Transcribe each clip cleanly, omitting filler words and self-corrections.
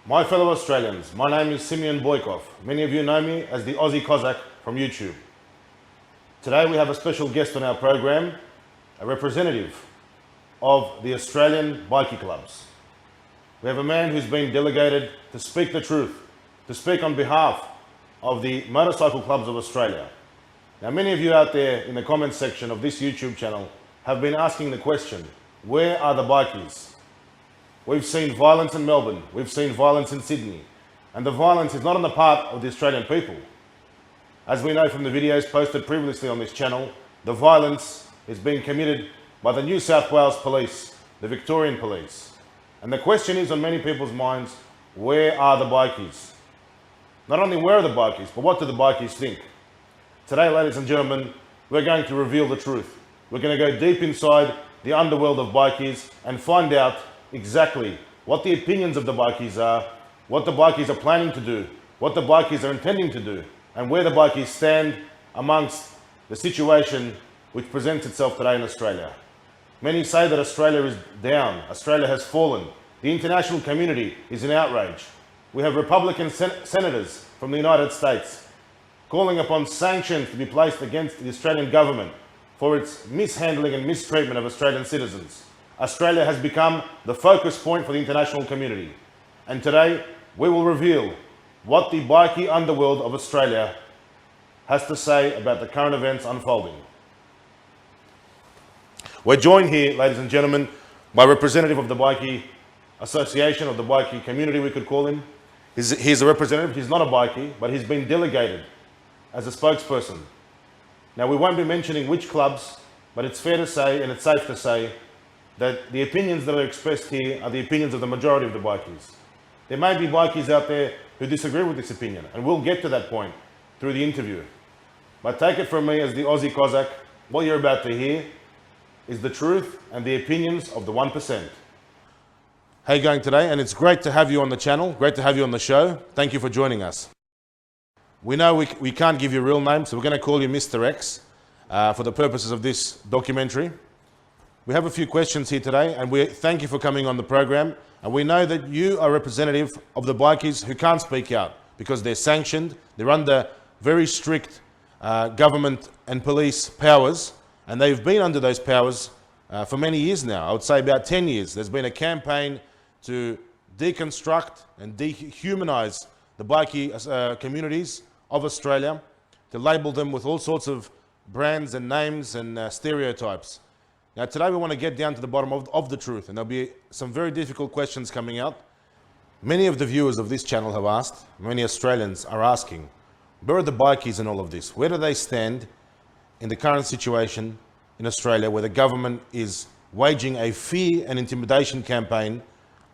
My fellow Australians, my name is Simeon Boykov. Many of you know me as the Aussie Cossack from YouTube. Today we have a special guest on our program, a representative of the Australian bikie clubs. We have a man who's been delegated to speak the truth, to speak on behalf of the motorcycle clubs of Australia. Now, many of you out there in the comments section of this YouTube channel have been asking the question, where are the bikies? We've seen violence in Melbourne, we've seen violence in Sydney, and the violence is not on the part of the Australian people. As we know from the videos posted previously on this channel, the violence is being committed by the New South Wales Police, the Victorian Police. And the question is on many people's minds, where are the bikies? Not only where are the bikies, but what do the bikies think? Today, ladies and gentlemen, we're going to reveal the truth. We're going to go deep inside the underworld of bikies and find out exactly what the opinions of the bikies are, what the bikies are planning to do, what the bikies are intending to do, and where the bikies stand amongst the situation which presents itself today in Australia. Many say that Australia is down, Australia has fallen. The international community is in outrage. We have Republican senators from the United States calling upon sanctions to be placed against the Australian government for its mishandling and mistreatment of Australian citizens. Australia has become the focus point for the international community. And today, we will reveal what the bikie underworld of Australia has to say about the current events unfolding. We're joined here, ladies and gentlemen, by a representative of the bikie association, of the bikie community, we could call him. He's a representative, he's not a bikie, but he's been delegated as a spokesperson. Now, we won't be mentioning which clubs, but it's fair to say, and it's safe to say, that the opinions that are expressed here are the opinions of the majority of the bikies. There may be bikies out there who disagree with this opinion, and we'll get to that point through the interview. But take it from me as the Aussie Cossack, what you're about to hear is the truth and the opinions of the 1%. How are you going today? And it's great to have you on the channel, great to have you on the show. Thank you for joining us. We know we can't give you a real name, so we're going to call you Mr. X for the purposes of this documentary. We have a few questions here today, and we thank you for coming on the program. And we know that you are representative of the bikies who can't speak out because they're sanctioned, they're under very strict government and police powers, and they've been under those powers for many years now. I would say about 10 years. There's been a campaign to deconstruct and dehumanize the bikie communities of Australia, to label them with all sorts of brands and names and stereotypes. Now, today we want to get down to the bottom of the truth, and there'll be some very difficult questions coming out. Many of the viewers of this channel have asked, many Australians are asking, where are the bikies in all of this? Where do they stand in the current situation in Australia where the government is waging a fear and intimidation campaign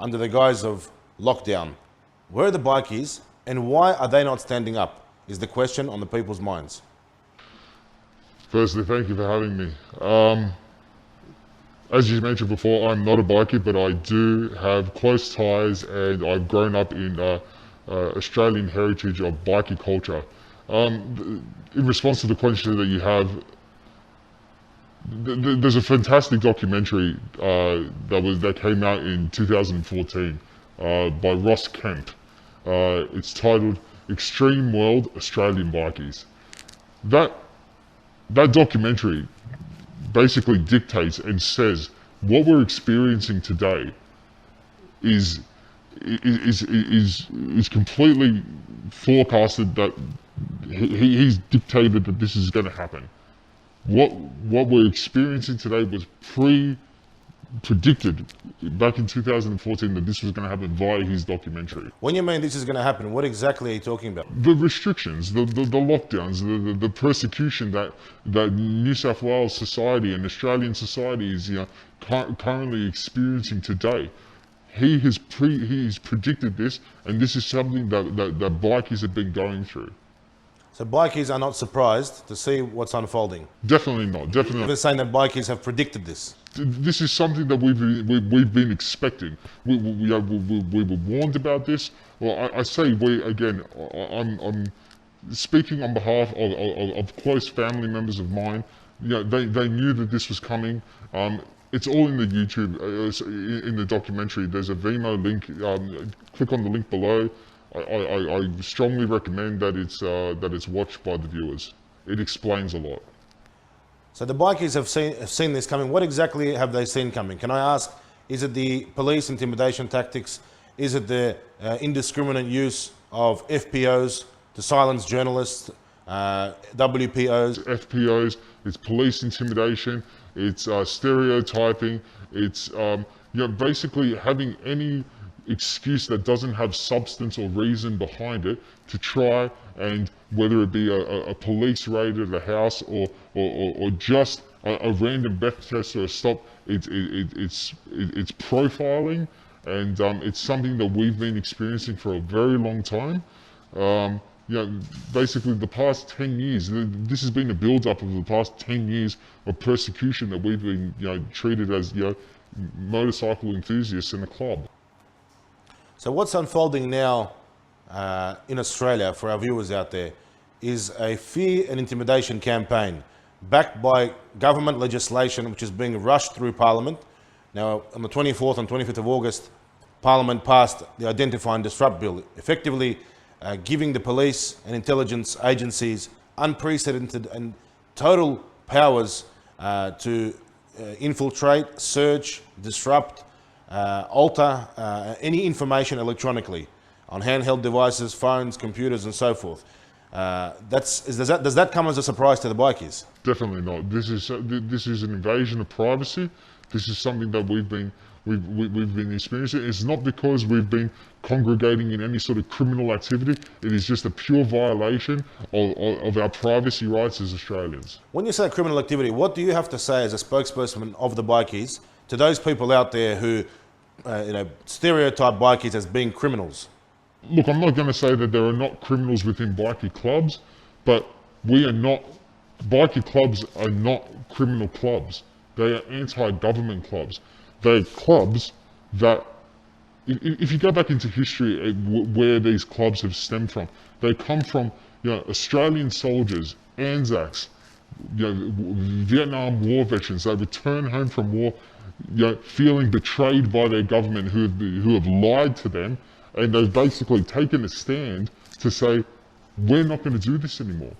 under the guise of lockdown? Where are the bikies, and why are they not standing up, is the question on the people's minds. Firstly, thank you for having me. As you mentioned before, I'm not a bikie, but I do have close ties, and I've grown up in Australian heritage of bikie culture. In response to the question that you have, there's a fantastic documentary that came out in 2014 by Ross Kemp. It's titled Extreme World Australian Bikies. That documentary basically dictates and says what we're experiencing today is completely forecasted, that he's dictated that this is going to happen. What we're experiencing today was predicted back in 2014 that this was going to happen via his documentary. When you mean this is going to happen, what exactly are you talking about? The restrictions, the lockdowns, the persecution that New South Wales society and Australian society is currently experiencing today. He's predicted this, and this is something that bikies have been going through. So bikies are not surprised to see what's unfolding? Definitely not, definitely not. They're saying that bikies have predicted this? This is something that we've been expecting. We were warned about this. Well, I say we again. I'm speaking on behalf of close family members of mine. They knew that this was coming. It's all in the YouTube, in the documentary. There's a Vimeo link. Click on the link below. I strongly recommend that it's watched by the viewers. It explains a lot. So the bikies have seen this coming. What exactly have they seen coming? Can I ask, is it the police intimidation tactics? Is it the indiscriminate use of FPOs to silence journalists, WPOs? FPOs, it's police intimidation, it's stereotyping, it's basically having any excuse that doesn't have substance or reason behind it to try and, whether it be a police raid at a house or just a random breath test or a stop, it's profiling, and it's something that we've been experiencing for a very long time. Basically the past 10 years, this has been a build-up of the past 10 years of persecution that we've been treated as motorcycle enthusiasts in a club. So what's unfolding now in Australia, for our viewers out there, is a fear and intimidation campaign backed by government legislation which is being rushed through Parliament. Now, on the 24th and 25th of August, Parliament passed the Identify and Disrupt Bill, effectively giving the police and intelligence agencies unprecedented and total powers to infiltrate, search, disrupt, alter any information electronically on handheld devices, phones, computers, and so forth. Does that come as a surprise to the bikies? Definitely not. This is an invasion of privacy. This is something that we've been experiencing. It's not because we've been congregating in any sort of criminal activity. It is just a pure violation of our privacy rights as Australians. When you say criminal activity, what do you have to say as a spokesperson of the bikies to those people out there who stereotype bikies as being criminals? Look, I'm not going to say that there are not criminals within bikie clubs, but bikie clubs are not criminal clubs. They are anti-government clubs. They're clubs that, if you go back into history where these clubs have stemmed from, they come from Australian soldiers, Anzacs, Vietnam War veterans. They return home from war feeling betrayed by their government who have lied to them, and they've basically taken a stand to say, we're not going to do this anymore.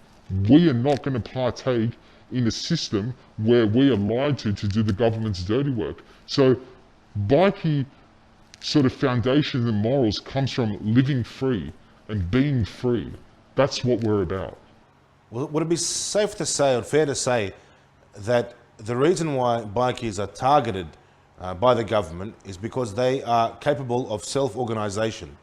We are not going to partake in a system where we are lied to do the government's dirty work. So bikie sort of foundation and morals comes from living free and being free. That's what we're about. Well, would it be safe to say, or fair to say, that the reason why bikies are targeted by the government is because they are capable of self-organisation?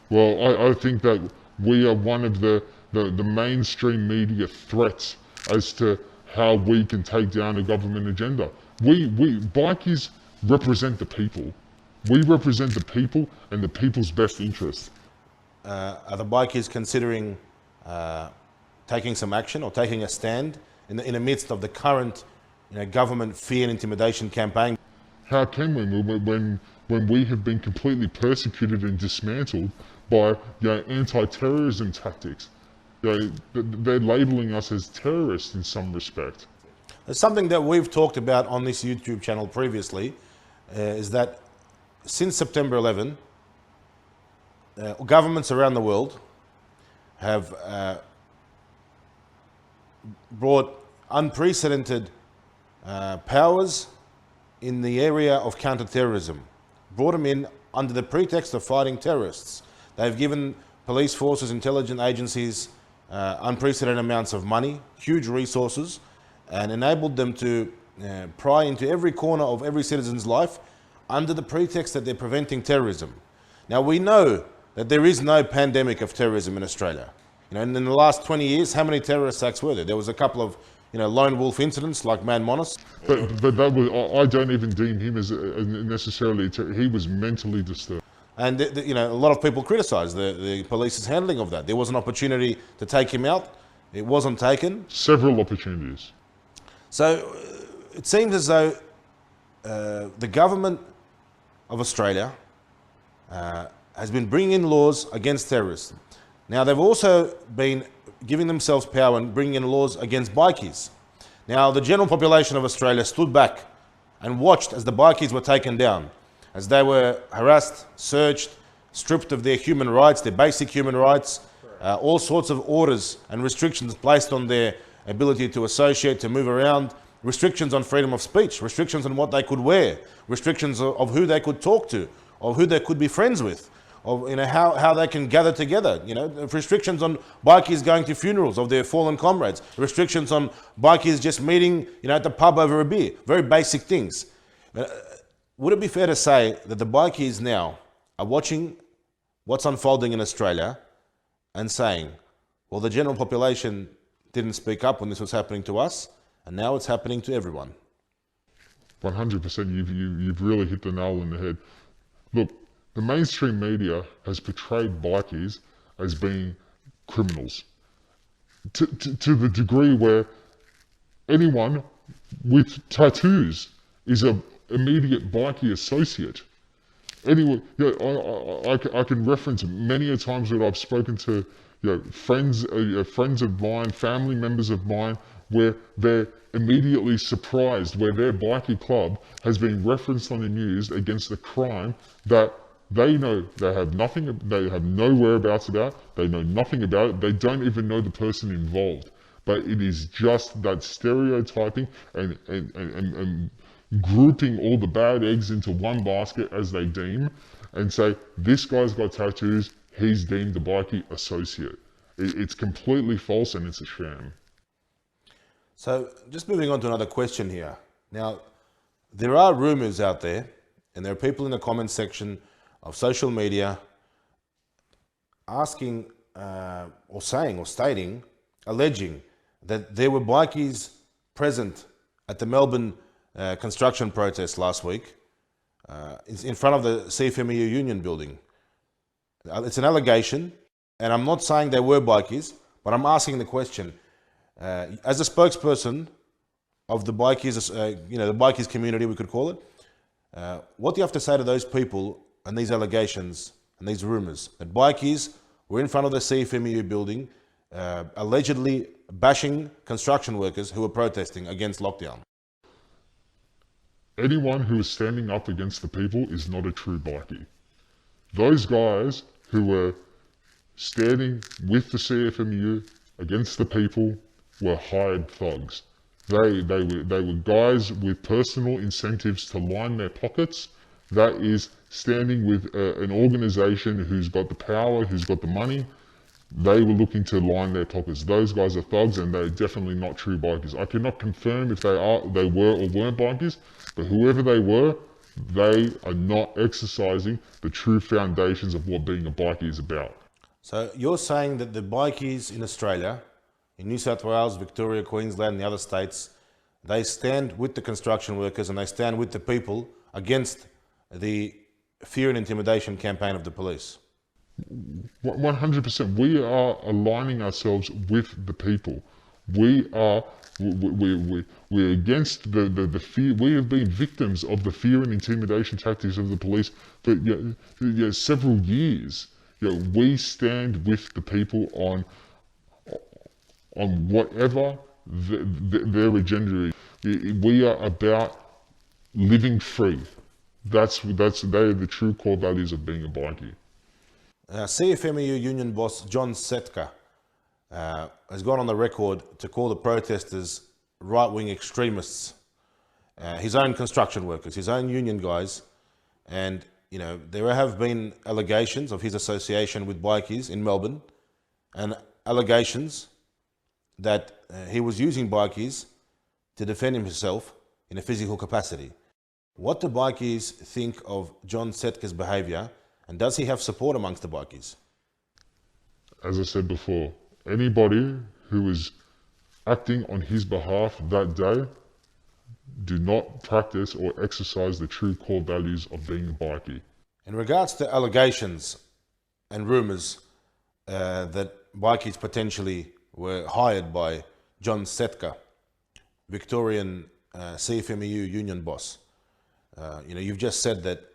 Well, I think that we are one of the mainstream media threats as to how we can take down a government agenda. Bikies represent the people. We represent the people and the people's best interests. Are the bikies considering taking some action or taking a stand in the midst of the current government fear and intimidation campaign? How can we, when we have been completely persecuted and dismantled by anti-terrorism tactics? They're labelling us as terrorists in some respect. It's something that we've talked about on this YouTube channel previously, is that since September 11, governments around the world have brought unprecedented powers in the area of counter-terrorism, brought them in under the pretext of fighting terrorists. They've given police forces, intelligence agencies, unprecedented amounts of money, huge resources, and enabled them to pry into every corner of every citizen's life under the pretext that they're preventing terrorism. Now, we know that there is no pandemic of terrorism in Australia. In the last 20 years, how many terrorist attacks were there? There was a couple of lone wolf incidents like Man Monis. But that was, I don't even deem him as necessarily, he was mentally disturbed. And a lot of people criticise the police's handling of that. There was an opportunity to take him out. It wasn't taken. Several opportunities. So it seems as though the government of Australia has been bringing in laws against terrorism. Now, they've also been giving themselves power and bringing in laws against bikies. Now, the general population of Australia stood back and watched as the bikies were taken down, as they were harassed, searched, stripped of their human rights, their basic human rights, all sorts of orders and restrictions placed on their ability to associate, to move around, restrictions on freedom of speech, restrictions on what they could wear, restrictions of who they could talk to, of who they could be friends with, of how they can gather together, restrictions on bikies going to funerals of their fallen comrades, restrictions on bikies just meeting at the pub over a beer, very basic things. Would it be fair to say that the bikies now are watching what's unfolding in Australia and saying, well, the general population didn't speak up when this was happening to us, and now it's happening to everyone? 100%, you've really hit the nail on the head. Look, the mainstream media has portrayed bikies as being criminals to the degree where anyone with tattoos is an immediate bikie associate. Anyway, I can reference many a times that I've spoken to friends of mine, family members of mine, where they're immediately surprised where their bikie club has been referenced on the news against a crime that they know they have no whereabouts about, they know nothing about it, they don't even know the person involved. But it is just that stereotyping and grouping all the bad eggs into one basket as they deem, and say, this guy's got tattoos, he's deemed a bikie associate. It's completely false and it's a sham. So just moving on to another question here. Now, there are rumours out there, and there are people in the comments section of social media asking or saying or stating, alleging that there were bikies present at the Melbourne construction protest last week in front of the CFMEU union building. It's an allegation, and I'm not saying they were bikies, but I'm asking the question, as a spokesperson of the bikies, the bikies community, we could call it, what do you have to say to those people and these allegations and these rumours that bikies were in front of the CFMEU building allegedly bashing construction workers who were protesting against lockdown? Anyone who is standing up against the people is not a true bikie. Those guys who were standing with the CFMEU against the people were hired thugs. They were guys with personal incentives to line their pockets. That is standing with an organisation who's got the power, who's got the money. They were looking to line their pockets. Those guys are thugs, and they're definitely not true bikies. I cannot confirm if they were or weren't bikies, but whoever they were, they are not exercising the true foundations of what being a bikie is about. So you're saying that the bikies in Australia, in New South Wales, Victoria, Queensland and the other states, they stand with the construction workers and they stand with the people against the fear and intimidation campaign of the police? 100%. We are aligning ourselves with the people. We're against the fear. We have been victims of the fear and intimidation tactics of the police for several years. We stand with the people on whatever their agenda is. We are about living free. They are the true core values of being a bikie. CFMEU union boss John Setka has gone on the record to call the protesters right-wing extremists, his own construction workers, his own union guys, and there have been allegations of his association with bikies in Melbourne, and allegations that he was using bikies to defend himself in a physical capacity. What do bikies think of John Setka's behaviour, and does he have support amongst the bikies? As I said before, anybody who is acting on his behalf that day do not practice or exercise the true core values of being a bikie. In regards to allegations and rumours that bikies potentially were hired by John Setka, Victorian CFMEU union boss, you've just said that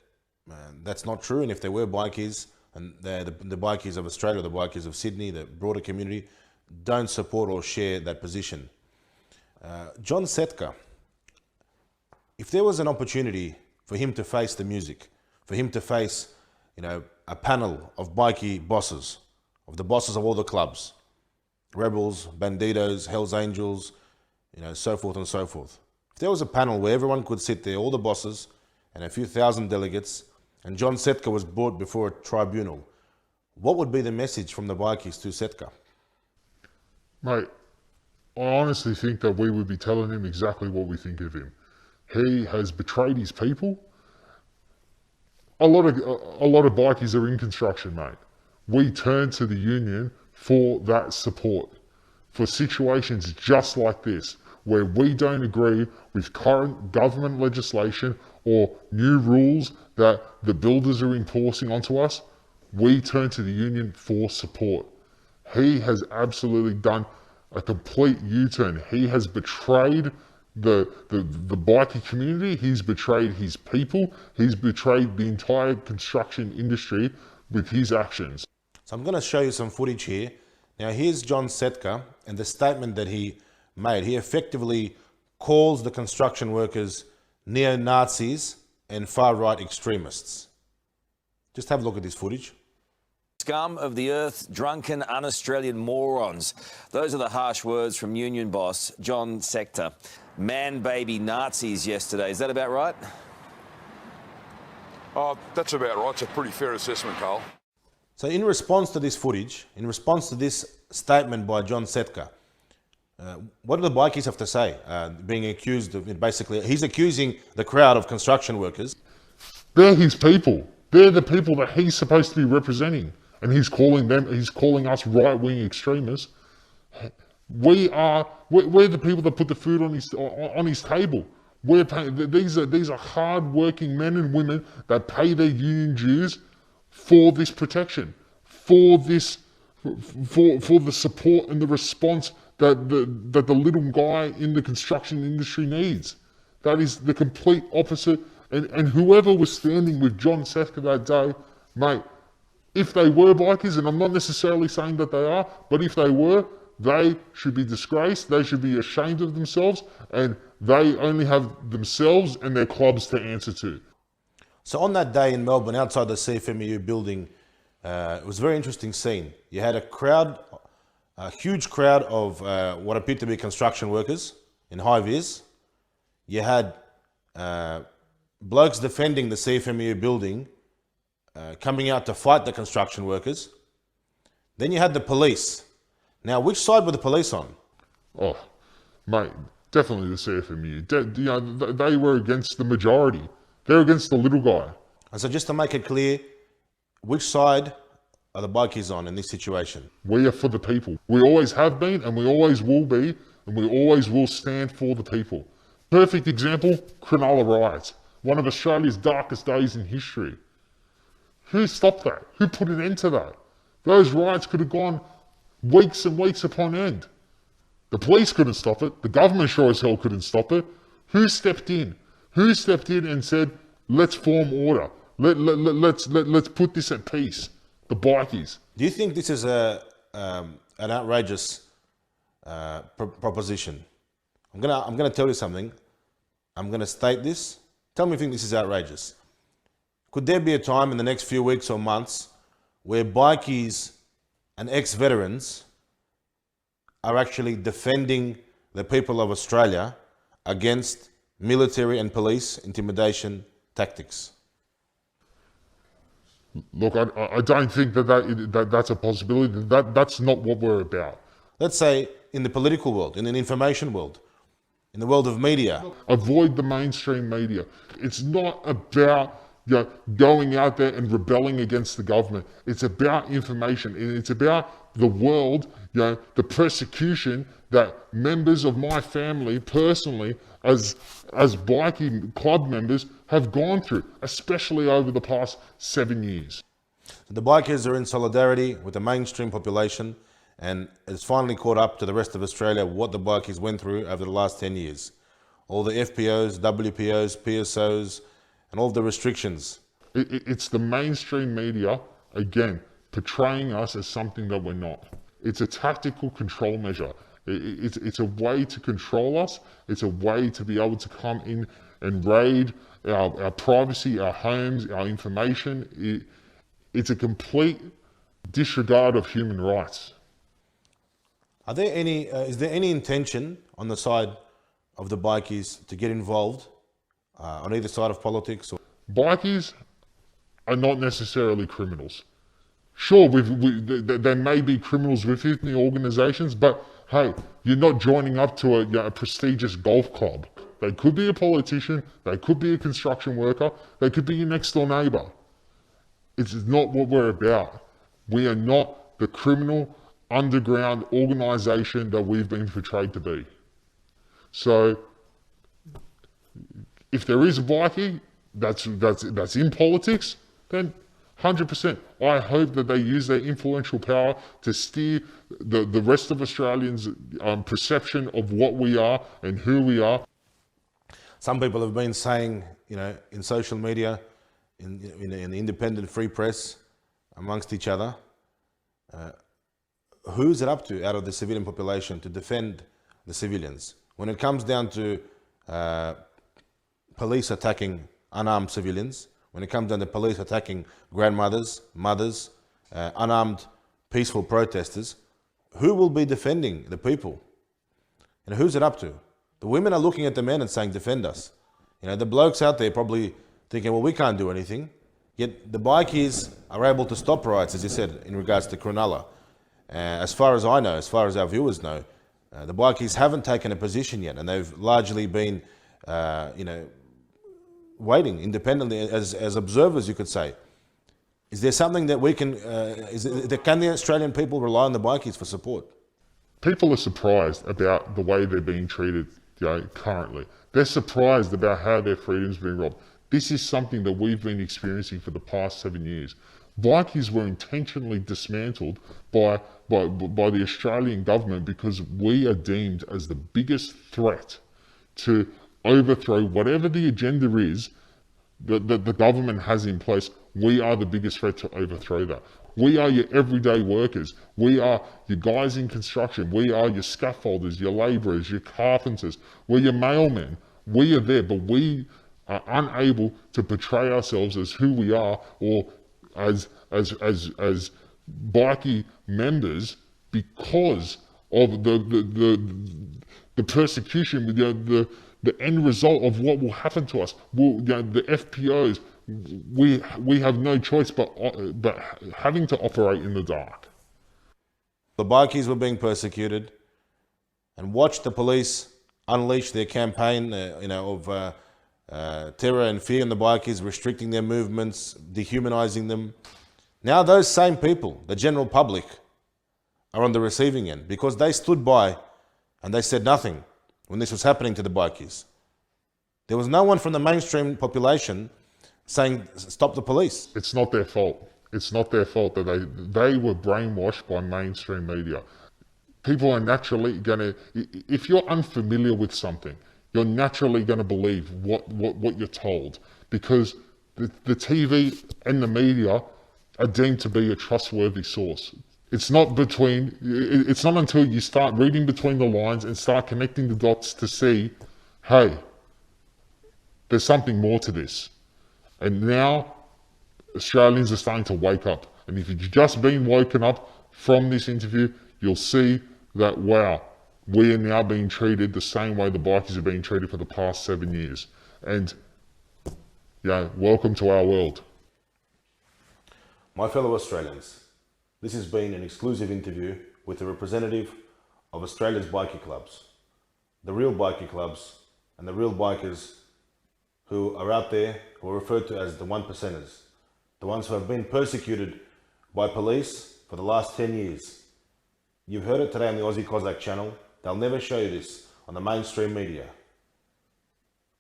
that's not true, and if there were bikies, and the bikies of Australia, the bikies of Sydney, the broader community, don't support or share that position. John Setka, If there was an opportunity for him to face the music, for him to face, a panel of bikie bosses, of the bosses of all the clubs, Rebels, Bandidos, Hells Angels, so forth and so forth. If there was a panel where everyone could sit there, all the bosses and a few thousand delegates, and John Setka was brought before a tribunal, what would be the message from the bikies to Setka? Mate, I honestly think that we would be telling him exactly what we think of him. He has betrayed his people. A lot of bikies are in construction, mate. We turn to the union for that support. For situations just like this, where we don't agree with current government legislation or new rules that the builders are enforcing onto us, we turn to the union for support. He has absolutely done a complete U-turn. He has betrayed the bikie community, he's betrayed his people, he's betrayed the entire construction industry with his actions. So I'm going to show you some footage here. Now here's John Setka and the statement that he made. He effectively calls the construction workers neo-Nazis and far-right extremists. Just have a look at this footage. Scum of the earth, drunken, un-Australian morons. Those are the harsh words from union boss John Setka. Man-baby Nazis yesterday. Is that about right? Oh, that's about right. It's a pretty fair assessment, Carl. So in response to this footage, in response to this statement by John Setka, what do the bikies have to say? Being accused of, basically, he's accusing the crowd of construction workers. They're his people. They're the people that he's supposed to be representing. And he's calling us right-wing extremists. We're the people that put the food on his table. These are hard-working men and women that pay their union dues for this protection, for the support and the response that the little guy in the construction industry needs. That is the complete opposite. And whoever was standing with John Setka that day, mate, if they were bikies, and I'm not necessarily saying that they are, but if they were, they should be disgraced, they should be ashamed of themselves, and they only have themselves and their clubs to answer to. So on that day in Melbourne, outside the CFMEU building, it was a very interesting scene. You had a huge crowd of what appeared to be construction workers in high vis. You had blokes defending the CFMEU building, coming out to fight the construction workers. Then you had the police. Now, which side were the police on? Oh, mate, definitely the CFMEU. They were against the majority. They're against the little guy. And so just to make it clear, which side are the bikies on in this situation? We are for the people. We always have been, and we always will be, and we always will stand for the people. Perfect example, Cronulla riots. One of Australia's darkest days in history. Who stopped that? Who put an end to that? Those riots could have gone weeks and weeks upon end. The police couldn't stop it. The government sure as hell couldn't stop it. Who stepped in? Who stepped in and said, let's form order. Let's put this at peace. The bikies. Do you think this is an outrageous proposition? I'm gonna tell you something. I'm gonna state this. Tell me if you think this is outrageous. Could there be a time in the next few weeks or months where bikies and ex-veterans are actually defending the people of Australia against military and police intimidation tactics? Look, I don't think that's a possibility. That's not what we're about. Let's say in the political world, in an information world, in the world of media. Avoid the mainstream media. It's not about going out there and rebelling against the government. It's about information. It's about the world, the persecution that members of my family personally, as bikie club members, have gone through, especially over the past 7 years. The bikers are in solidarity with the mainstream population, and it's finally caught up to the rest of Australia what the bikies went through over the last 10 years. All the FPOs, WPOs, PSOs, and all the restrictions. It's the mainstream media, again, portraying us as something that we're not. It's a tactical control measure. It's a way to control us. It's a way to be able to come in and raid our privacy, our homes, our information. It's a complete disregard of human rights. Are there any? Is there any intention on the side of the bikies to get involved on either side of politics? Or? Bikies are not necessarily criminals. Sure, there may be criminals within the organisations, but hey, you're not joining up to a prestigious golf club. They could be a politician, they could be a construction worker, they could be your next door neighbour. It's not what we're about. We are not the criminal underground organisation that we've been portrayed to be. So, if there is a bikie that's in politics, then 100%. I hope that they use their influential power to steer the rest of Australians' perception of what we are and who we are. Some people have been saying, in social media, in the independent free press, amongst each other, who's it up to out of the civilian population to defend the civilians? When it comes down to police attacking unarmed civilians, when it comes down to police attacking grandmothers, mothers, unarmed peaceful protesters, who will be defending the people? And who's it up to? The women are looking at the men and saying, defend us. The blokes out there probably thinking, well, we can't do anything. Yet the bikies are able to stop riots, as you said, in regards to Cronulla. As far as I know, as far as our viewers know, the bikies haven't taken a position yet, and they've largely been, waiting independently as observers, you could say. Is there something that we can, can the Australian people rely on the bikies for support? People are surprised about the way they're being treated currently. They're surprised about how their freedom's being robbed. This is something that we've been experiencing for the past 7 years. Bikies were intentionally dismantled by the Australian government because we are deemed as the biggest threat to overthrow whatever the agenda is that the government has in place. We are the biggest threat to overthrow that. We are your everyday workers. We are your guys in construction. We are your scaffolders, your labourers, your carpenters. We're your mailmen. We are there, but we are unable to portray ourselves as who we are or as bikie members because of the persecution, the end result of what will happen to us. The FPOs, we have no choice but having to operate in the dark. The bikies were being persecuted, and watch the police unleash their campaign, of terror and fear in the bikies, restricting their movements, dehumanizing them. Now those same people, the general public, are on the receiving end because they stood by and they said nothing when this was happening to the bikies. There was no one from the mainstream population saying, stop the police. It's not their fault. It's not their fault that they were brainwashed by mainstream media. People are naturally gonna, if you're unfamiliar with something, you're naturally gonna believe what you're told because the TV and the media are deemed to be a trustworthy source. It's not until you start reading between the lines and start connecting the dots to see, hey, there's something more to this. And now Australians are starting to wake up. And if you've just been woken up from this interview, you'll see that, wow, we are now being treated the same way the bikies have been treated for the past 7 years. And welcome to our world. My fellow Australians, this has been an exclusive interview with a representative of Australia's bikie clubs, the real bikie clubs and the real bikers who are out there, who are referred to as the 1%ers, the ones who have been persecuted by police for the last 10 years. You've heard it today on the Aussie Cossack channel. They'll never show you this on the mainstream media.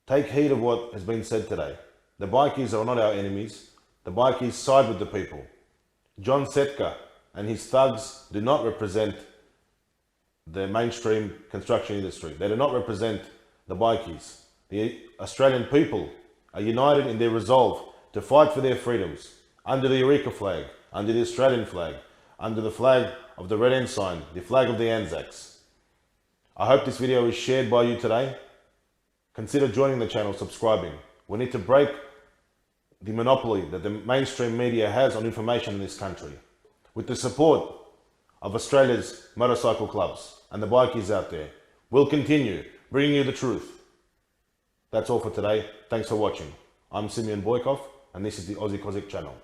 Take heed of what has been said today. The bikies are not our enemies. The bikies side with the people. John Setka and his thugs do not represent the mainstream construction industry. They do not represent the bikies. The Australian people are united in their resolve to fight for their freedoms under the Eureka flag, under the Australian flag, under the flag of the Red Ensign, the flag of the Anzacs. I hope this video is shared by you today. Consider joining the channel, subscribing. We need to break the monopoly that the mainstream media has on information in this country. With the support of Australia's motorcycle clubs and the bikies out there, we'll continue bringing you the truth. That's all for today. Thanks for watching. I'm Simeon Boykov, and this is the Aussie Cossack channel.